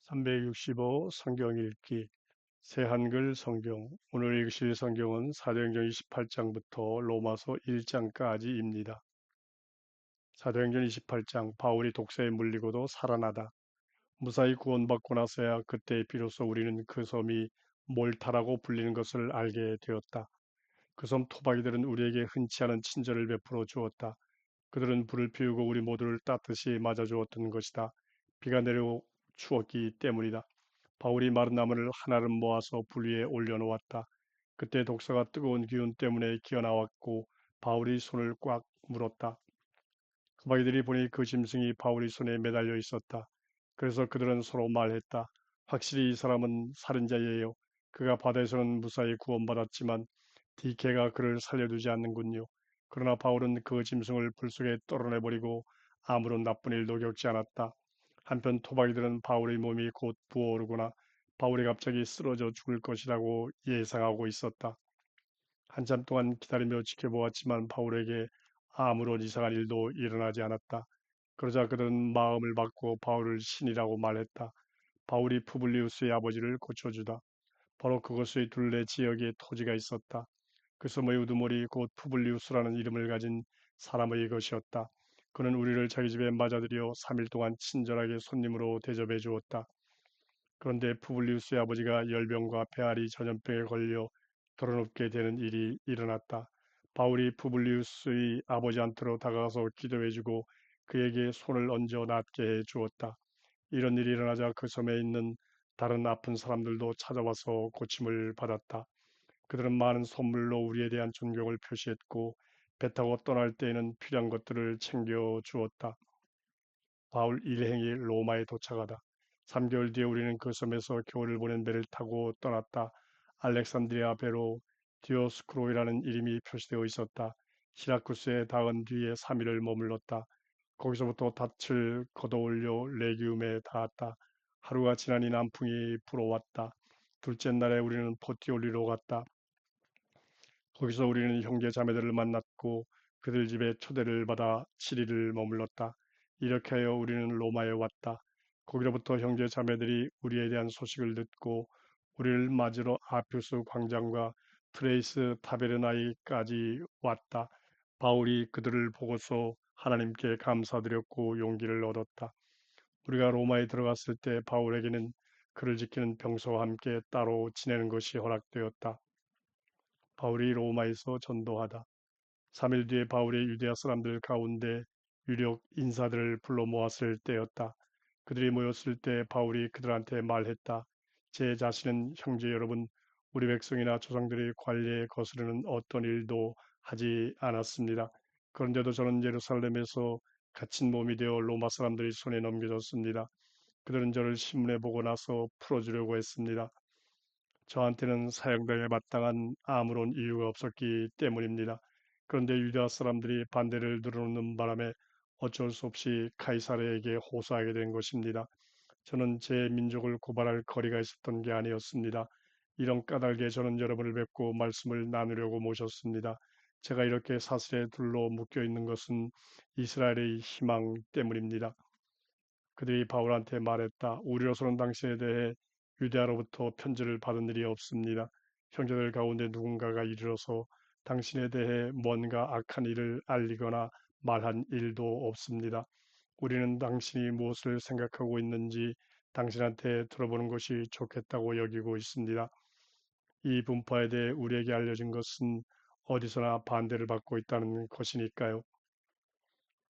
365 성경 읽기 새 한글 성경. 오늘 읽으실 성경은 사도행전 28장부터 로마서 1장까지입니다. 사도행전 28장. 바울이 독사에 물리고도 살아나다. 무사히 구원받고 나서야 그때 비로소 우리는 그 섬이 몰타라고 불리는 것을 알게 되었다. 그 섬 토박이들은 우리에게 흔치 않은 친절을 베풀어 주었다. 그들은 불을 피우고 우리 모두를 따뜻이 맞아주었던 것이다. 비가 내려 추웠기 때문이다. 바울이 마른 나무를 하나를 모아서 불 위에 올려놓았다. 그때 독사가 뜨거운 기운 때문에 기어나왔고 바울이 손을 꽉 물었다. 토박이들이 보니 그 짐승이 바울의 손에 매달려 있었다. 그래서 그들은 서로 말했다. 확실히 이 사람은 살인자예요. 그가 바다에서는 무사히 구원받았지만 디케가 그를 살려두지 않는군요. 그러나 바울은 그 짐승을 불 속에 떨어내버리고 아무런 나쁜 일도 겪지 않았다. 한편 토박이들은 바울의 몸이 곧 부어오르거나 바울이 갑자기 쓰러져 죽을 것이라고 예상하고 있었다. 한참 동안 기다리며 지켜보았지만 바울에게 아무런 이상한 일도 일어나지 않았다. 그러자 그들은 마음을 바꾸어 바울을 신이라고 말했다. 바울이 푸블리우스의 아버지를 고쳐주다. 바로 그것의 둘레 지역에 토지가 있었다. 그 섬의 우두머리 곧 푸블리우스라는 이름을 가진 사람의 것이었다. 그는 우리를 자기 집에 맞아들여 3일 동안 친절하게 손님으로 대접해 주었다. 그런데 푸블리우스의 아버지가 열병과 배앓이 전염병에 걸려 더러눕게 되는 일이 일어났다. 바울이 푸블리우스의 아버지한테로 다가가서 기도해주고 그에게 손을 얹어 낫게 해 주었다. 이런 일이 일어나자 그 섬에 있는 다른 아픈 사람들도 찾아와서 고침을 받았다. 그들은 많은 선물로 우리에 대한 존경을 표시했고 배 타고 떠날 때에는 필요한 것들을 챙겨 주었다. 바울 일행이 로마에 도착하다. 3개월 뒤에 우리는 그 섬에서 겨울을 보낸 배를 타고 떠났다. 알렉산드리아 배로 디오스쿠로이라는 이름이 표시되어 있었다. 시라쿠스에 닿은 뒤에 3일을 머물렀다. 거기서부터 닻을 걷어올려 레기움에 닿았다. 하루가 지나니 남풍이 불어왔다. 둘째 날에 우리는 포티올리로 갔다. 거기서 우리는 형제 자매들을 만났고 그들 집에 초대를 받아 7일을 머물렀다. 이렇게 하여 우리는 로마에 왔다. 거기로부터 형제 자매들이 우리에 대한 소식을 듣고 우리를 맞으러 아퓨스 광장과 트레이스 타베르나이까지 왔다. 바울이 그들을 보고서 하나님께 감사드렸고 용기를 얻었다. 우리가 로마에 들어갔을 때 바울에게는 그를 지키는 병사와 함께 따로 지내는 것이 허락되었다. 바울이 로마에서 전도하다. 3일 뒤에 바울이 유대아 사람들 가운데 유력 인사들을 불러 모았을 때였다. 그들이 모였을 때 바울이 그들한테 말했다. 제 자신은 형제 여러분, 우리 백성이나 조상들의 관리에 거스르는 어떤 일도 하지 않았습니다. 그런데도 저는 예루살렘에서 갇힌 몸이 되어 로마 사람들의 손에 넘겨졌습니다. 그들은 저를 신문에 보고 나서 풀어주려고 했습니다. 저한테는 사형당에 마땅한 아무런 이유가 없었기 때문입니다. 그런데 유다 사람들이 반대를 늘어놓는 바람에 어쩔 수 없이 카이사르에게 호소하게 된 것입니다. 저는 제 민족을 고발할 거리가 있었던 게 아니었습니다. 이런 까닭에 저는 여러분을 뵙고 말씀을 나누려고 모셨습니다. 제가 이렇게 사슬에 둘러 묶여 있는 것은 이스라엘의 희망 때문입니다. 그들이 바울한테 말했다. 우리로서는 당신에 대해 유대아로부터 편지를 받은 일이 없습니다. 형제들 가운데 누군가가 이르러서 당신에 대해 뭔가 악한 일을 알리거나 말한 일도 없습니다. 우리는 당신이 무엇을 생각하고 있는지 당신한테 들어보는 것이 좋겠다고 여기고 있습니다. 이 분파에 대해 우리에게 알려진 것은 어디서나 반대를 받고 있다는 것이니까요.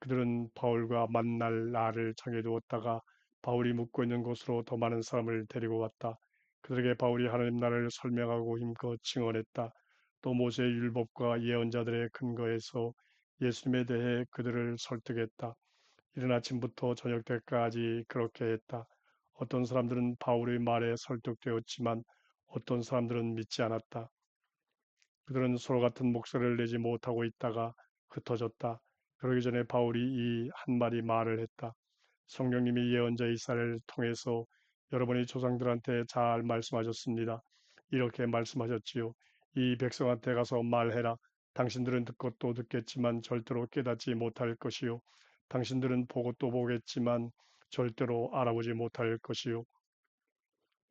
그들은 바울과 만날 날을 정해두었다가 바울이 묵고 있는 곳으로 더 많은 사람을 데리고 왔다. 그들에게 바울이 하나님 나라를 설명하고 힘껏 증언했다. 또 모세의 율법과 예언자들의 근거에서 예수님에 대해 그들을 설득했다. 이른 아침부터 저녁 때까지 그렇게 했다. 어떤 사람들은 바울의 말에 설득되었지만 어떤 사람들은 믿지 않았다. 그들은 서로 같은 목소리를 내지 못하고 있다가 흩어졌다. 그러기 전에 바울이 이 한마디 말을 했다. 성령님이 예언자 이사야를 통해서 여러분이 조상들한테 잘 말씀하셨습니다. 이렇게 말씀하셨지요. 이 백성한테 가서 말해라. 당신들은 듣고 또 듣겠지만 절대로 깨닫지 못할 것이요. 당신들은 보고 또 보겠지만 절대로 알아보지 못할 것이요.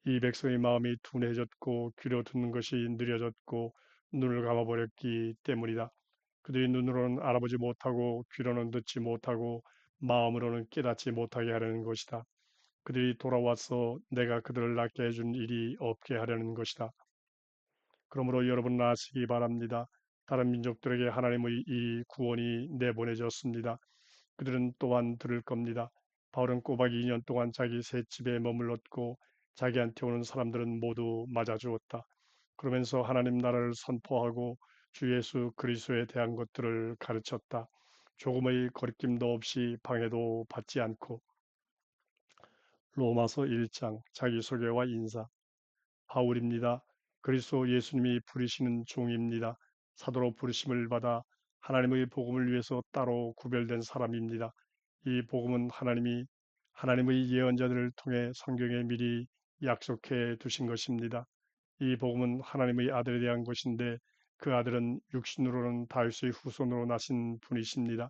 이 백성의 마음이 둔해졌고 귀로 듣는 것이 느려졌고 눈을 감아버렸기 때문이다. 그들이 눈으로는 알아보지 못하고 귀로는 듣지 못하고 마음으로는 깨닫지 못하게 하려는 것이다. 그들이 돌아와서 내가 그들을 낫게 해준 일이 없게 하려는 것이다. 그러므로 여러분 아시기 바랍니다. 다른 민족들에게 하나님의 이 구원이 내보내졌습니다. 그들은 또한 들을 겁니다. 바울은 꼬박 2년 동안 자기 새 집에 머물렀고 자기한테 오는 사람들은 모두 맞아 주었다. 그러면서 하나님 나라를 선포하고 주 예수 그리스도에 대한 것들을 가르쳤다. 조금의 거리낌도 없이 방해도 받지 않고. 로마서 1장 자기소개와 인사. 바울입니다. 그리스도 예수님이 부르시는 종입니다. 사도로 부르심을 받아 하나님의 복음을 위해서 따로 구별된 사람입니다. 이 복음은 하나님의 예언자들을 통해 성경에 미리 약속해 두신 것입니다. 이 복음은 하나님의 아들에 대한 것인데 그 아들은 육신으로는 다윗의 후손으로 나신 분이십니다.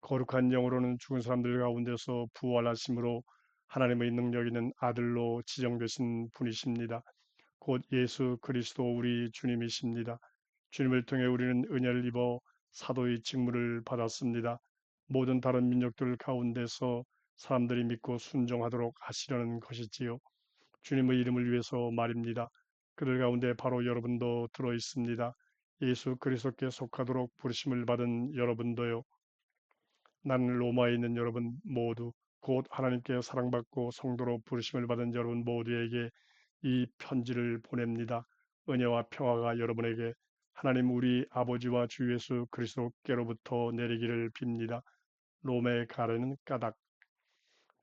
거룩한 영으로는 죽은 사람들 가운데서 부활하심으로 하나님의 능력 있는 아들로 지정되신 분이십니다. 곧 예수 그리스도 우리 주님이십니다. 주님을 통해 우리는 은혜를 입어 사도의 직무를 받았습니다. 모든 다른 민족들 가운데서 사람들이 믿고 순종하도록 하시려는 것이지요. 주님의 이름을 위해서 말입니다. 그들 가운데 바로 여러분도 들어 있습니다. 예수 그리스도께 속하도록 부르심을 받은 여러분도요. 나는 로마에 있는 여러분 모두, 곧 하나님께 사랑받고 성도로 부르심을 받은 여러분 모두에게 이 편지를 보냅니다. 은혜와 평화가 여러분에게 하나님 우리 아버지와 주 예수 그리스도께로부터 내리기를 빕니다. 롬에 가려는 까닭.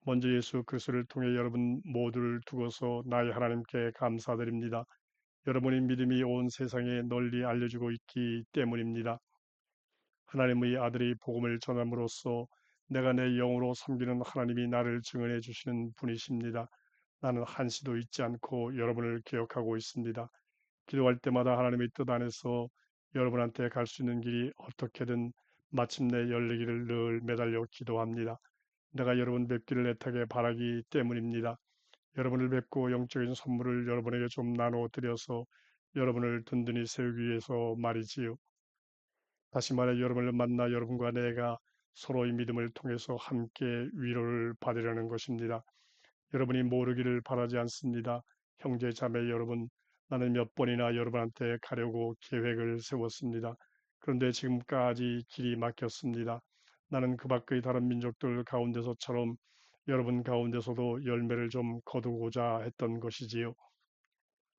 먼저 예수 그리스도를 통해 여러분 모두를 두고서 나의 하나님께 감사드립니다. 여러분의 믿음이 온 세상에 널리 알려지고 있기 때문입니다. 하나님의 아들의 복음을 전함으로써 내가 내 영으로 섬기는 하나님이 나를 증언해 주시는 분이십니다. 나는 한시도 잊지 않고 여러분을 기억하고 있습니다. 기도할 때마다 하나님의 뜻 안에서 여러분한테 갈 수 있는 길이 어떻게든 마침내 열리기를 늘 매달려 기도합니다. 내가 여러분 뵙기를 애타게 바라기 때문입니다. 여러분을 뵙고 영적인 선물을 여러분에게 좀 나누어 드려서 여러분을 든든히 세우기 위해서 말이지요. 다시 말해 여러분을 만나 여러분과 내가 서로의 믿음을 통해서 함께 위로를 받으려는 것입니다. 여러분이 모르기를 바라지 않습니다. 형제 자매 여러분, 나는 몇 번이나 여러분한테 가려고 계획을 세웠습니다. 그런데 지금까지 길이 막혔습니다. 나는 그 밖의 다른 민족들 가운데서처럼 여러분 가운데서도 열매를 좀 거두고자 했던 것이지요.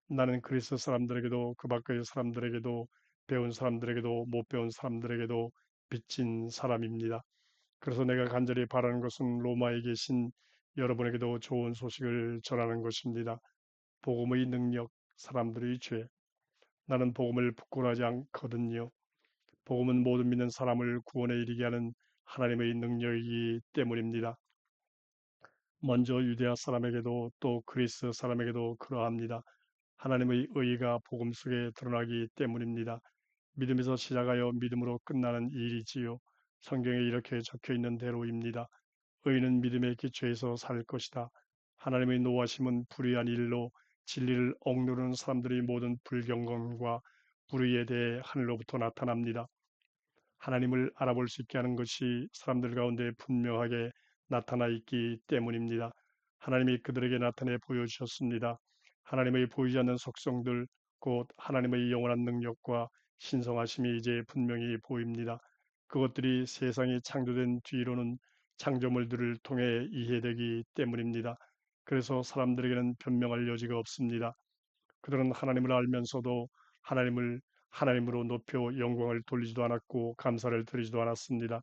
나는 그리스 사람들에게도 그 밖의 사람들에게도 배운 사람들에게도 못 배운 사람들에게도 빚진 사람입니다. 그래서 내가 간절히 바라는 것은 로마에 계신 여러분에게도 좋은 소식을 전하는 것입니다. 복음의 능력, 사람들의 죄. 나는 복음을 부끄러워하지 않거든요. 복음은 모든 믿는 사람을 구원에 이르게 하는 하나님의 능력이기 때문입니다. 먼저 유대아 사람에게도 또 그리스 사람에게도 그러합니다. 하나님의 의가 복음 속에 드러나기 때문입니다. 믿음에서 시작하여 믿음으로 끝나는 일이지요. 성경에 이렇게 적혀 있는 대로입니다. 의인은 믿음의 기초에서 살 것이다. 하나님의 노하심은 불의한 일로 진리를 억누르는 사람들의 모든 불경건과 불의에 대해 하늘로부터 나타납니다. 하나님을 알아볼 수 있게 하는 것이 사람들 가운데 분명하게 나타나 있기 때문입니다. 하나님이 그들에게 나타내 보여주셨습니다. 하나님의 보이지 않는 속성들, 곧 하나님의 영원한 능력과 신성하심이 이제 분명히 보입니다. 그것들이 세상이 창조된 뒤로는 창조물들을 통해 이해되기 때문입니다. 그래서 사람들에게는 변명할 여지가 없습니다. 그들은 하나님을 알면서도 하나님을 하나님으로 높여 영광을 돌리지도 않았고 감사를 드리지도 않았습니다.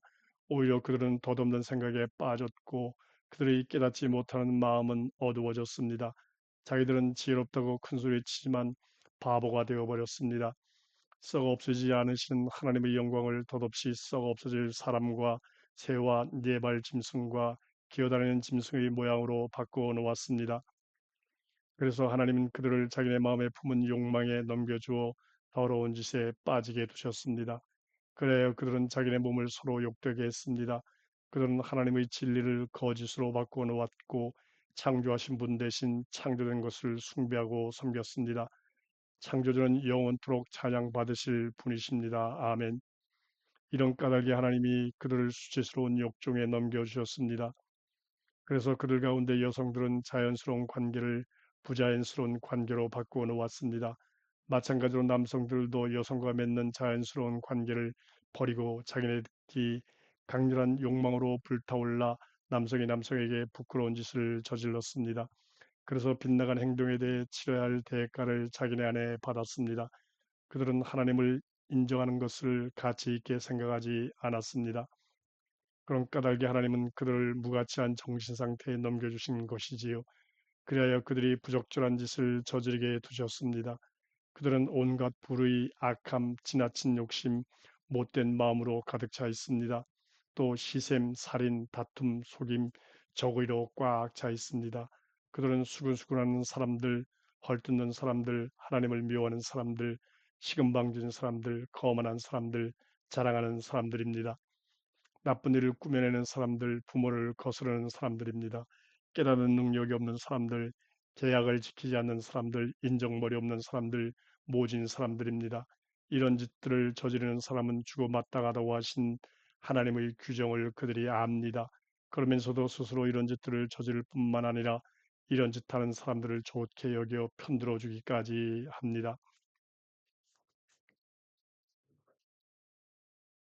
오히려 그들은 덧없는 생각에 빠졌고 그들이 깨닫지 못하는 마음은 어두워졌습니다. 자기들은 지혜롭다고 큰소리 치지만 바보가 되어버렸습니다. 썩어 없어지지 않으시는 하나님의 영광을 덧없이 썩어 없어질 사람과 새와 네 발 짐승과 기어다니는 짐승의 모양으로 바꾸어 놓았습니다. 그래서 하나님은 그들을 자기네 마음에 품은 욕망에 넘겨주어 더러운 짓에 빠지게 두셨습니다. 그래야 그들은 자기네 몸을 서로 욕되게 했습니다. 그들은 하나님의 진리를 거짓으로 바꾸어 놓았고 창조하신 분 대신 창조된 것을 숭배하고 섬겼습니다. 창조주는 영원토록 찬양받으실 분이십니다. 아멘. 이런 까닭에 하나님이 그들을 수치스러운 욕종에 넘겨주셨습니다. 그래서 그들 가운데 여성들은 자연스러운 관계를 부자연스러운 관계로 바꾸어 놓았습니다. 마찬가지로 남성들도 여성과 맺는 자연스러운 관계를 버리고 자기네들이 강렬한 욕망으로 불타올라 남성이 남성에게 부끄러운 짓을 저질렀습니다. 그래서 빗나간 행동에 대해 치러야 할 대가를 자기네 안에 받았습니다. 그들은 하나님을 인정하는 것을 가치 있게 생각하지 않았습니다. 그런 까닭에 하나님은 그들을 무가치한 정신 상태에 넘겨주신 것이지요. 그리하여 그들이 부적절한 짓을 저지르게 두셨습니다. 그들은 온갖 불의, 악함, 지나친 욕심, 못된 마음으로 가득 차 있습니다. 또 시샘, 살인, 다툼, 속임, 적의로 꽉 차 있습니다. 그들은 수근수근하는 사람들, 헐뜯는 사람들, 하나님을 미워하는 사람들, 시금방진 사람들, 거만한 사람들, 자랑하는 사람들입니다. 나쁜 일을 꾸며내는 사람들, 부모를 거스르는 사람들입니다. 깨달은 능력이 없는 사람들, 계약을 지키지 않는 사람들, 인정머리 없는 사람들, 모진 사람들입니다. 이런 짓들을 저지르는 사람은 죽어 마땅하다고 하신 하나님의 규정을 그들이 압니다. 그러면서도 스스로 이런 짓들을 저지를 뿐만 아니라 이런 짓 하는 사람들을 좋게 여겨 편들어 주기까지 합니다.